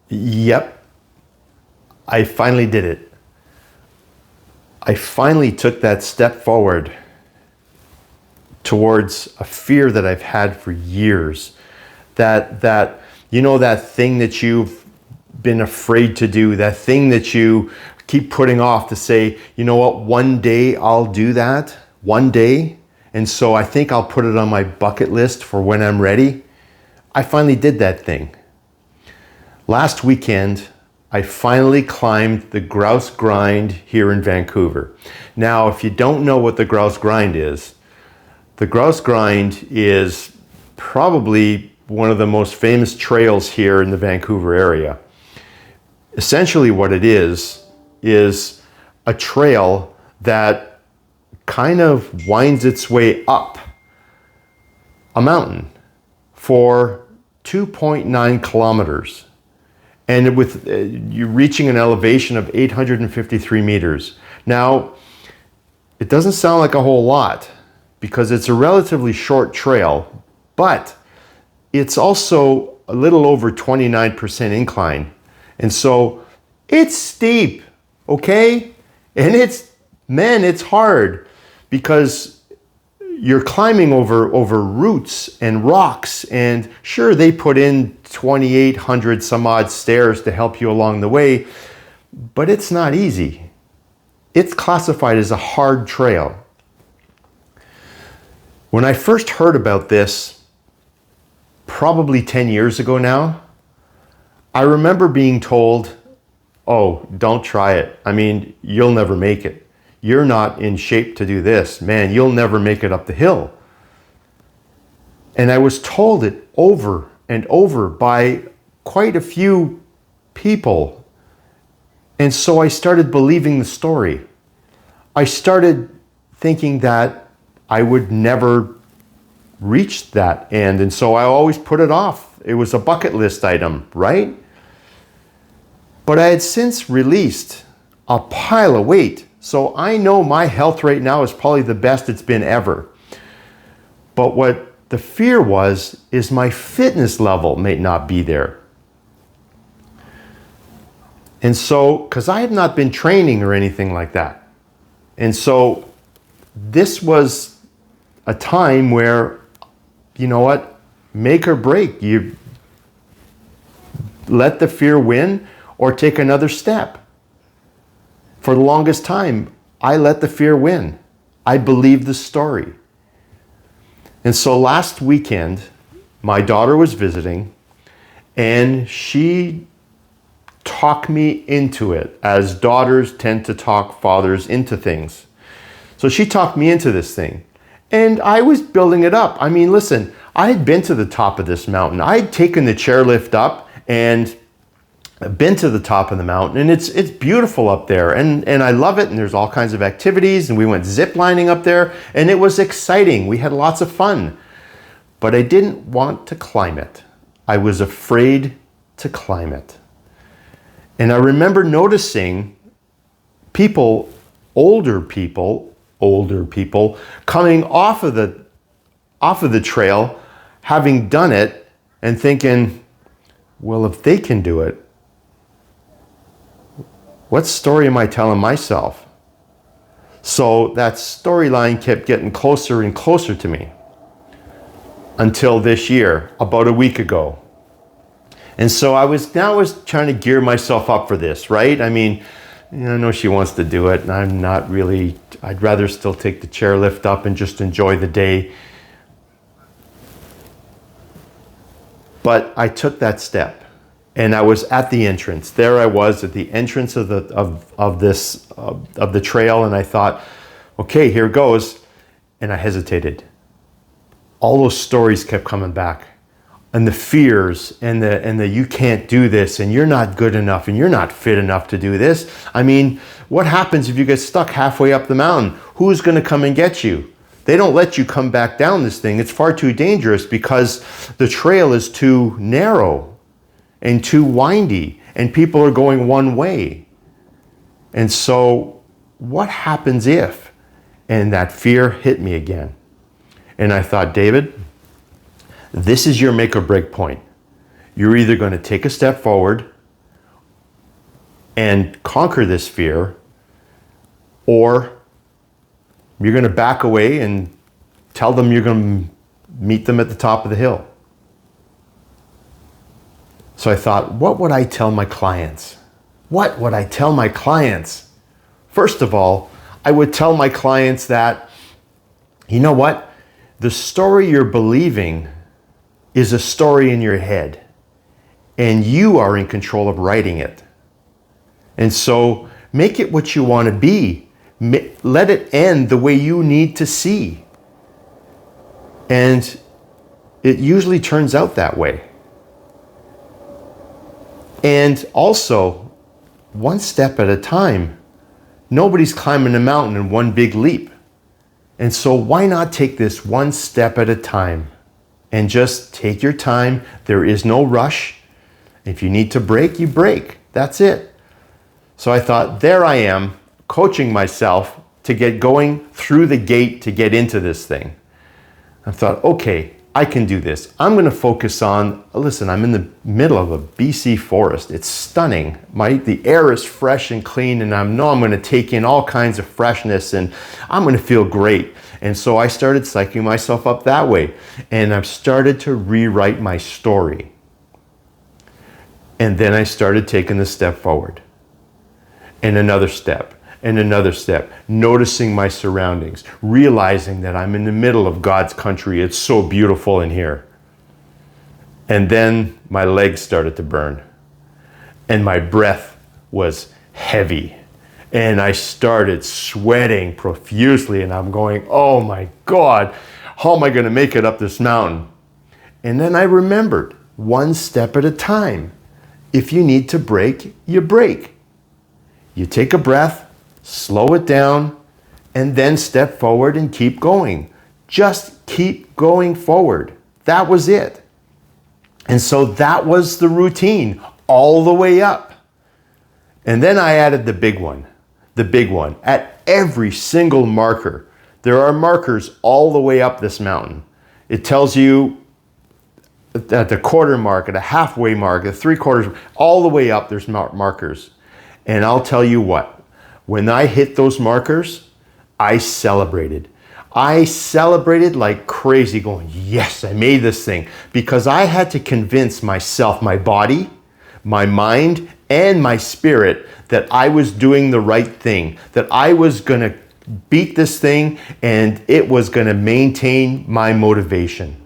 Yep, I finally did it. I finally took that step forward towards a fear that I've had for years. That you know, that thing that you've been afraid to do, that thing that you keep putting off to say, you know what, one day I'll do that, one day. And so I think I'll put it on my bucket list for when I'm ready. I finally did that thing. Last weekend, I finally climbed the Grouse Grind here in Vancouver. Now, if you don't know what the Grouse Grind is, the Grouse Grind is probably one of the most famous trails here in the Vancouver area. Essentially what it is a trail that kind of winds its way up a mountain for 2.9 kilometers. And with you're reaching an elevation of 853 meters. Now, it doesn't sound like a whole lot because it's a relatively short trail, but it's also a little over 29% incline. And so it's steep, okay? And it's hard because you're climbing over roots and rocks, and sure, they put in 2,800 some odd stairs to help you along the way, but it's not easy. It's classified as a hard trail. When I first heard about this, probably 10 years ago now, I remember being told, oh, don't try it. I mean, you'll never make it. You're not in shape to do this. Man, you'll never make it up the hill. And I was told it over and over by quite a few people. And so I started believing the story. I started thinking that I would never reach that end. And so I always put it off. It was a bucket list item, right? But I had since released a pile of weight. So I know my health right now is probably the best it's been ever. But what the fear is my fitness level may not be there. And so, because I had not been training or anything like that. And so this was a time where, you know what, make or break. You let the fear win or take another step. For the longest time, I let the fear win. I believed the story. And so last weekend, my daughter was visiting, and she talked me into it, as daughters tend to talk fathers into things. So she talked me into this thing, and I was building it up. I mean, listen, I had been to the top of this mountain. I had taken the chairlift up and been to the top of the mountain, and it's beautiful up there, and I love it, and there's all kinds of activities, and we went zip lining up there, and it was exciting. We had lots of fun, but I didn't want to climb it. I was afraid to climb it. And I remember noticing people, older people, coming off of the trail, having done it, and thinking, well, if they can do it, what story am I telling myself? So that storyline kept getting closer and closer to me until this year, about a week ago. And so I was trying to gear myself up for this, right? I mean, I know she wants to do it, and I'm not really, I'd rather still take the chairlift up and just enjoy the day. But I took that step. And I was at the entrance. There I was at the entrance of the trail, and I thought, okay, here goes. And I hesitated. All those stories kept coming back, and the fears, and the you can't do this, and you're not good enough, and you're not fit enough to do this. I mean, what happens if you get stuck halfway up the mountain? Who's going to come and get you? They don't let you come back down this thing. It's far too dangerous because the trail is too narrow and too windy, and people are going one way. And so what happens if? And that fear hit me again. And I thought, David, this is your make or break point. You're either going to take a step forward and conquer this fear, or you're going to back away and tell them you're going to meet them at the top of the hill. So I thought, what would I tell my clients? What would I tell my clients? First of all, I would tell my clients that, you know what? The story you're believing is a story in your head, and you are in control of writing it. And so make it what you want to be. Let it end the way you need to see. And it usually turns out that way. And also, one step at a time. Nobody's climbing a mountain in one big leap. And so why not take this one step at a time and just take your time? There is no rush. If you need to break, you break. That's it. So I thought, there I am, coaching myself to get going through the gate to get into this thing. I thought, okay, I can do this. I'm going to focus on, listen, I'm in the middle of a BC forest. It's stunning. The air is fresh and clean, and I know I'm going to take in all kinds of freshness, and I'm going to feel great. And so I started psyching myself up that way. And I've started to rewrite my story. And then I started taking the step forward. And another step. And another step, noticing my surroundings, realizing that I'm in the middle of God's country. It's so beautiful in here. And then my legs started to burn, and my breath was heavy, and I started sweating profusely, and I'm going, oh my God, how am I going to make it up this mountain? And then I remembered, one step at a time. If you need to break, you break. You take a breath, slow it down, and then step forward and keep going. Just keep going forward. That was it. And so that was the routine all the way up. And then I added the big one. At every single marker, there are markers all the way up this mountain. It tells you at the quarter mark, at a halfway mark, at 3/4, all the way up, there's markers. And I'll tell you what, when I hit those markers, I celebrated. I celebrated like crazy, going, yes, I made this thing. Because I had to convince myself, my body, my mind, and my spirit that I was doing the right thing, that I was going to beat this thing, and it was going to maintain my motivation.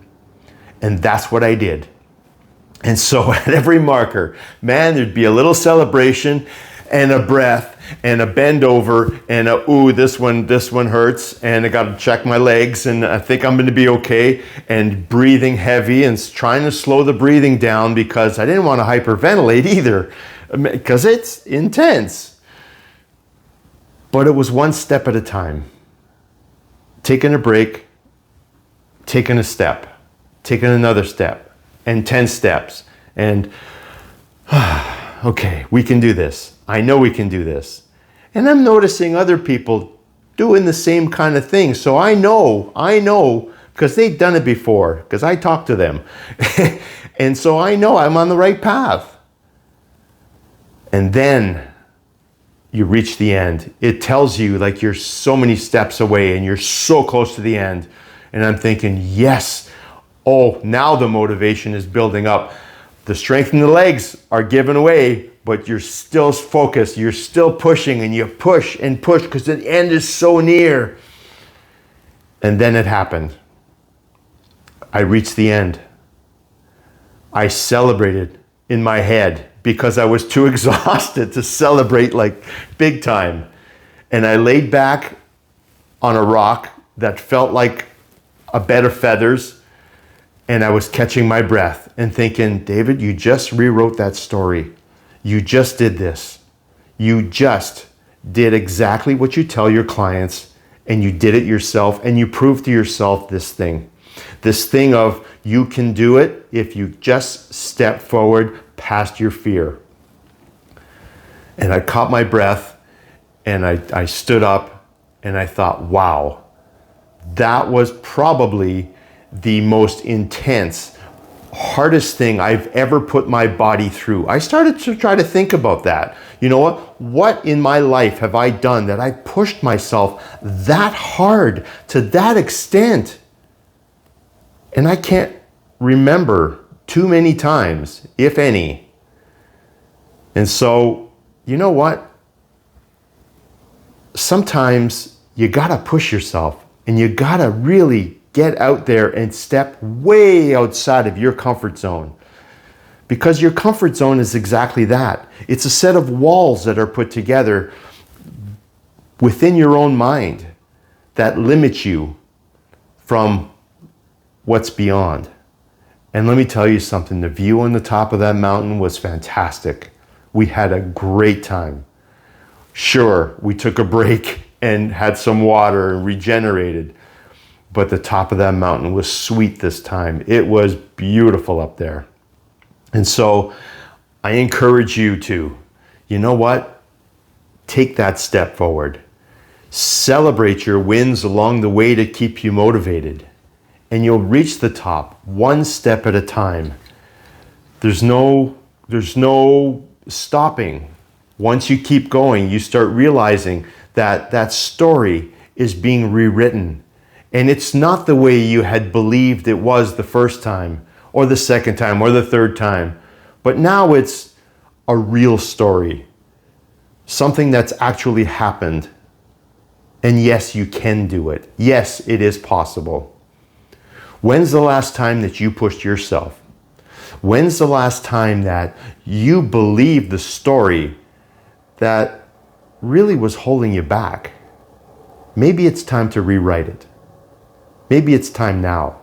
And that's what I did. And so at every marker, man, there'd be a little celebration and a breath and a bend over and a, ooh, this one hurts, and I got to check my legs, and I think I'm going to be okay, and breathing heavy and trying to slow the breathing down because I didn't want to hyperventilate either because it's intense. But it was one step at a time. Taking a break, taking a step, taking another step, and 10 steps, and okay, we can do this. I know we can do this. And I'm noticing other people doing the same kind of thing. So I know, because they've done it before, because I talked to them. And so I know I'm on the right path. And then you reach the end. It tells you like you're so many steps away and you're so close to the end. And I'm thinking, yes, oh, now the motivation is building up. The strength in the legs are given away, but you're still focused. You're still pushing, and you push and push because the end is so near. And then it happened. I reached the end. I celebrated in my head because I was too exhausted to celebrate like big time. And I laid back on a rock that felt like a bed of feathers. And I was catching my breath and thinking, David, you just rewrote that story. You just did this. You just did exactly what you tell your clients, and you did it yourself, and you proved to yourself this thing of you can do it if you just step forward past your fear. And I caught my breath, and I stood up, and I thought, wow, that was probably the most intense hardest thing I've ever put my body through? I started to try to think about that. You know what? What in my life have I done that I pushed myself that hard to that extent? And I can't remember too many times, if any. And so, you know what? Sometimes you gotta push yourself and you gotta really get out there and step way outside of your comfort zone. Because your comfort zone is exactly that. It's a set of walls that are put together within your own mind that limit you from what's beyond. And let me tell you something, the view on the top of that mountain was fantastic. We had a great time. Sure, we took a break and had some water and regenerated, but the top of that mountain was sweet this time. It was beautiful up there. And so I encourage you to, you know what? Take that step forward. Celebrate your wins along the way to keep you motivated. And you'll reach the top one step at a time. There's no stopping. Once you keep going, you start realizing that that story is being rewritten. And it's not the way you had believed it was the first time, or the second time, or the third time. But now it's a real story. Something that's actually happened. And yes, you can do it. Yes, it is possible. When's the last time that you pushed yourself? When's the last time that you believed the story that really was holding you back? Maybe it's time to rewrite it. Maybe it's time now.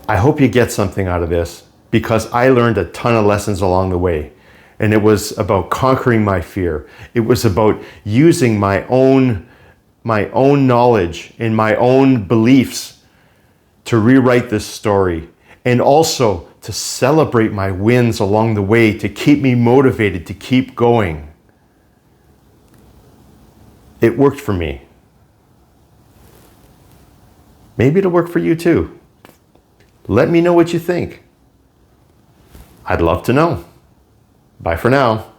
I hope you get something out of this, because I learned a ton of lessons along the way. And it was about conquering my fear. It was about using my own knowledge and my own beliefs to rewrite this story, and also to celebrate my wins along the way, to keep me motivated to keep going. It worked for me. Maybe it'll work for you too. Let me know what you think. I'd love to know. Bye for now.